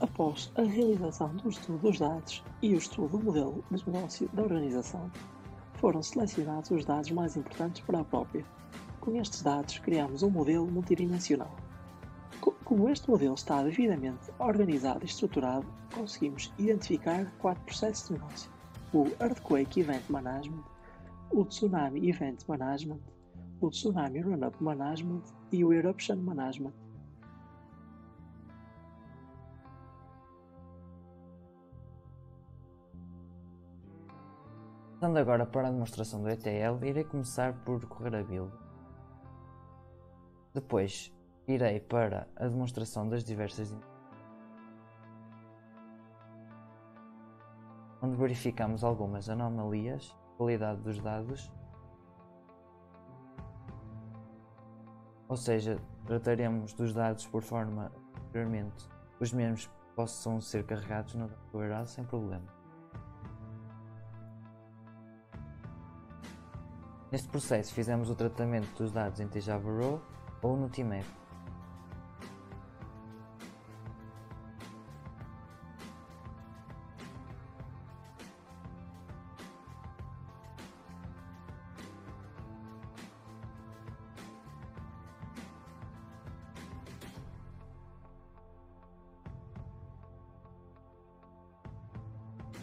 Após a realização do estudo dos dados e o estudo do modelo de negócio da organização, foram selecionados os dados mais importantes para a própria. Com estes dados, criamos um modelo multidimensional. Como este modelo está devidamente organizado e estruturado, conseguimos identificar 4 processos de negócio: o Earthquake Event Management, o Tsunami Event Management, o Tsunami Run-Up Management e o Eruption Management. Passando agora para a demonstração do ETL, irei começar por correr a build. Depois irei para a demonstração das diversas onde verificamos algumas anomalias, qualidade dos dados, ou seja, trataremos dos dados por forma anteriormente os mesmos possam ser carregados no warehouse sem problema. Neste processo fizemos o tratamento dos dados em Tjava Raw ou no TMap.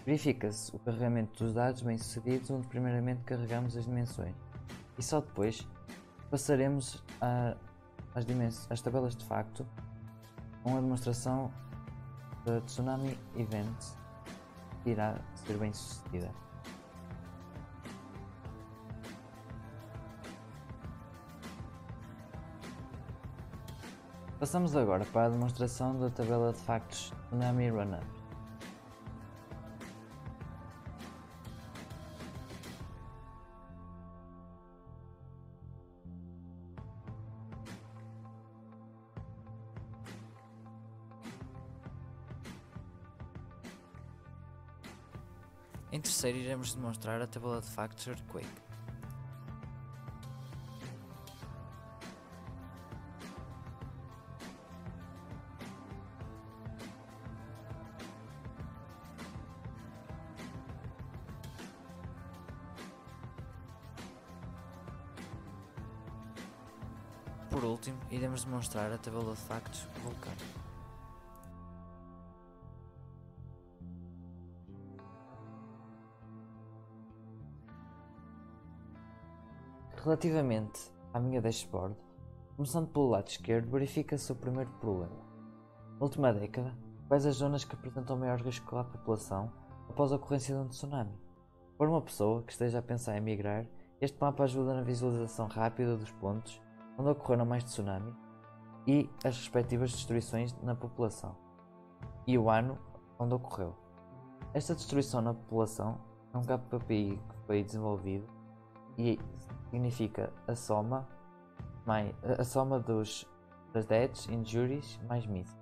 Verifica-se o carregamento dos dados bem-sucedidos, onde primeiramente carregamos as dimensões e só depois passaremos às tabelas de facto com a demonstração da Tsunami Event que irá ser bem-sucedida. Passamos agora para a demonstração da tabela de factos Tsunami Run-Up. Em terceiro iremos demonstrar a tabela de factos Earthquake. Por último, iremos demonstrar a tabela de factos Vulcano. Relativamente à minha dashboard, começando pelo lado esquerdo, verifica-se o primeiro problema. Na última década, quais as zonas que apresentam maior risco à população após a ocorrência de um tsunami? Para uma pessoa que esteja a pensar em migrar, este mapa ajuda na visualização rápida dos pontos onde ocorreram mais tsunami e as respectivas destruições na população, e o ano onde ocorreu. Esta destruição na população é um KPI que foi desenvolvido e significa a soma das deaths, injuries mais miss.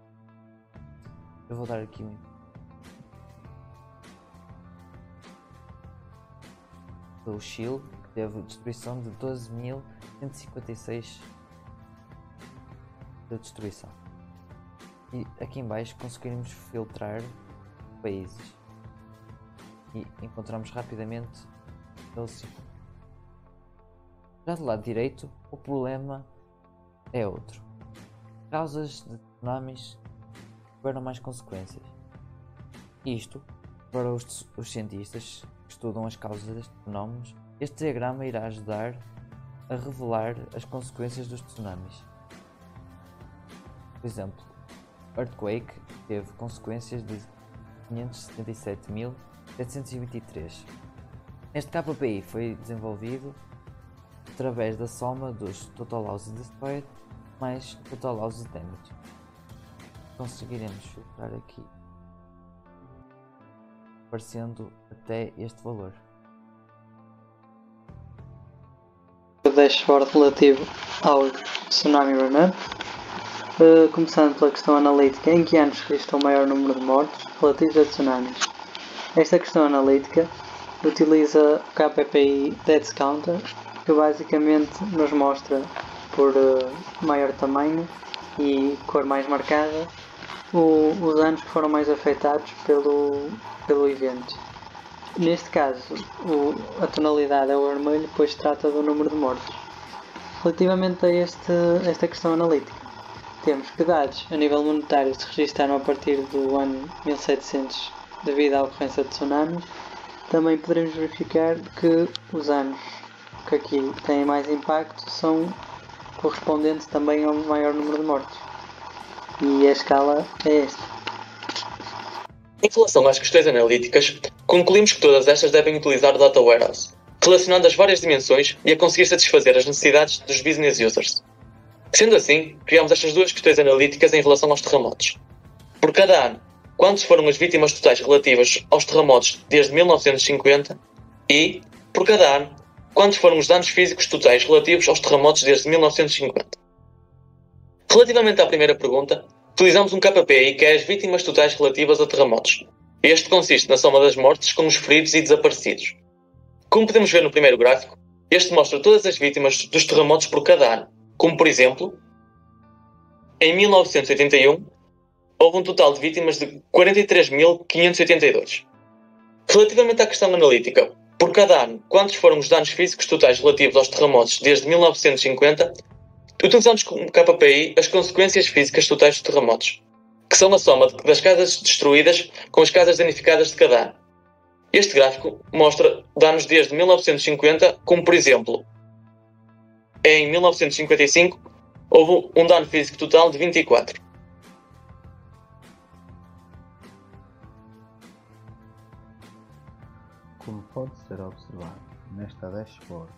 Eu vou dar aqui o Shield, que teve destruição de 12.156 de destruição. E aqui em baixo conseguiremos filtrar países e encontramos rapidamente eles. Já do lado direito, o problema é outro. Causas de tsunamis tiveram mais consequências. Isto, para os cientistas que estudam as causas destes fenómenos, este diagrama irá ajudar a revelar as consequências dos tsunamis. Por exemplo, Earthquake teve consequências de 577.723. Este KPI foi desenvolvido através da soma dos Total Losses Destroyed mais Total Losses Damage. Conseguiremos filtrar aqui aparecendo até este valor. O dashboard relativo ao Tsunami Run-Up, começando pela questão analítica: em que anos registrou o maior número de mortos relativos a tsunamis? Esta questão analítica utiliza o KPI Deaths Counter, que basicamente nos mostra por maior tamanho e cor mais marcada os anos que foram mais afetados pelo evento. Neste caso, a tonalidade é o vermelho, pois trata do número de mortos. Relativamente a esta questão analítica, temos que dados a nível monetário se registaram a partir do ano 1700 devido à ocorrência de tsunamis. Também poderemos verificar que os anos que aqui têm mais impacto são correspondentes também ao maior número de mortos. E a escala é esta. Em relação às questões analíticas, concluímos que todas estas devem utilizar o Data Warehouse, relacionando as várias dimensões e a conseguir satisfazer as necessidades dos business users. Sendo assim, criamos estas duas questões analíticas em relação aos terremotos. Por cada ano, quantas foram as vítimas totais relativas aos terremotos desde 1950 e, por cada ano, quantos foram os danos físicos totais relativos aos terremotos desde 1950. Relativamente à primeira pergunta, utilizamos um KPI que é as vítimas totais relativas a terremotos. Este consiste na soma das mortes com os feridos e desaparecidos. Como podemos ver no primeiro gráfico, este mostra todas as vítimas dos terremotos por cada ano, como por exemplo, em 1981, houve um total de vítimas de 43.582. Relativamente à questão analítica, por cada ano, quantos foram os danos físicos totais relativos aos terremotos desde 1950, utilizamos como KPI as consequências físicas totais dos terremotos, que são a soma das casas destruídas com as casas danificadas de cada ano. Este gráfico mostra danos desde 1950, como por exemplo, em 1955 houve um dano físico total de 24. Como pode ser observado nesta dashboard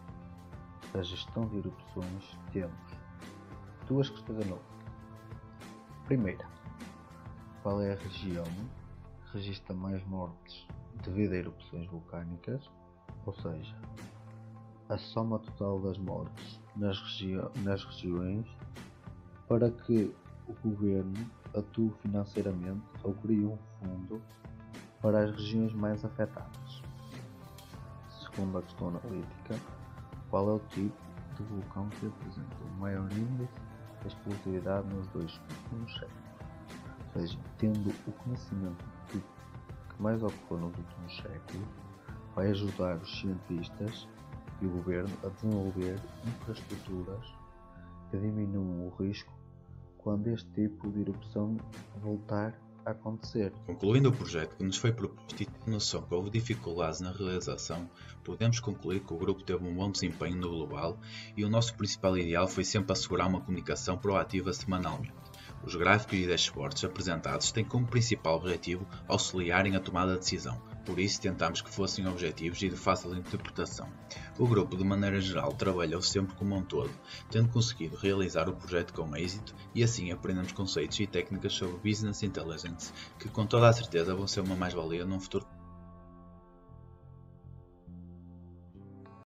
da gestão de erupções, temos duas questões analíticas. Primeira, qual é a região que registra mais mortes devido a erupções vulcânicas, ou seja, a soma total das mortes nas regiões, para que o governo atue financeiramente ou crie um fundo para as regiões mais afetadas. Segunda questão analítica, qual é o tipo de vulcão que apresenta o maior índice de explosividade nos dois últimos séculos? Ou seja, tendo o conhecimento do tipo que mais ocorreu nos últimos séculos, vai ajudar os cientistas e o governo a desenvolver infraestruturas que diminuam o risco quando este tipo de erupção voltar a acontecer. Concluindo o projeto que nos foi proposto e tendo noção que houve dificuldades na realização, podemos concluir que o grupo teve um bom desempenho no global e o nosso principal ideal foi sempre assegurar uma comunicação proativa semanalmente. Os gráficos e dashboards apresentados têm como principal objetivo auxiliarem a tomada de decisão, por isso tentamos que fossem objetivos e de fácil interpretação. O grupo, de maneira geral, trabalhou sempre como um todo, tendo conseguido realizar o projeto com êxito e assim aprendemos conceitos e técnicas sobre Business Intelligence que com toda a certeza vão ser uma mais-valia num futuro.